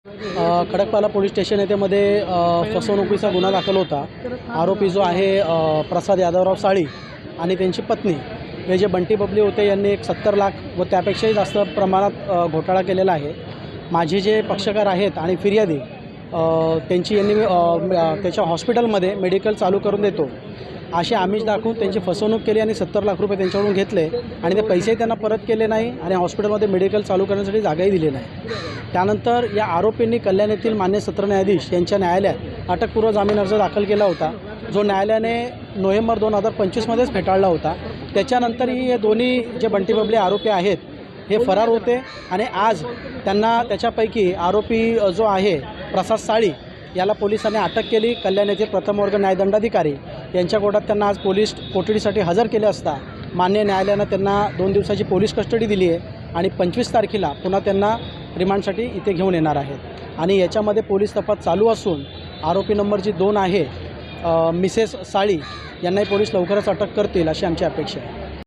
खडकपाला police station येथेमध्ये फसवणुकीचा गुन्हा दाखल होता। आरोपी जो आहे प्रसाद यादवराव साळी आणि त्यांची पत्नी हे जे बंटी बबली होते यांनी 70 लाख व त्यापेक्षाही जास्त प्रमाणात घोटाळा केलेला आहे। माझे जे पक्षकार आहेत आणि फिर्यादी त्यांची यांनी त्याच्या हॉस्पिटलमध्ये मेडिकल चालू करून देतो असे आमिष दाखवून त्यांची फसवणूक केली आणि 70 लाख रुपये त्यांच्याकडून घेतले आणि ते पैसेही त्यांना परत केले नाही आणि हॉस्पिटलमध्ये मेडिकल चालू करण्यासाठी जागाही दिली नाही। त्यानंतर या आरोपींनी कल्याण येथील मान्य सत्र न्यायाधीश यांच्या न्यायालयात अटकपूर्व जामीन अर्ज दाखल केला होता, जो न्यायालयाने नोव्हेंबर 2025मध्येच फेटाळला होता। त्याच्यानंतरही हे दोन्ही जे बंटी बबली आरोपी आहेत हे फरार होते आणि आज त्यांना त्याच्यापैकी आरोपी जो आहे प्रसाद साळी याला पोलिसांनी अटक केली। कल्याण येथील प्रथम वर्ग न्यायदंडाधिकारी यांच्या कोर्टात त्यांना आज पोलीस कोठडीसाठी हजर केले असता मान्य न्यायालयानं त्यांना 2 दिवसाची पोलीस कस्टडी दिली आहे आणि 25 तारखेला पुन्हा त्यांना रिमांडसाठी इथे घेऊन येणार आहेत आणि याच्यामध्ये पोलीस तपास चालू असून आरोपी नंबर जी 2 आहे मिसेस साळी यांनाही पोलीस लवकरच अटक करतील अशी आमची अपेक्षा आहे।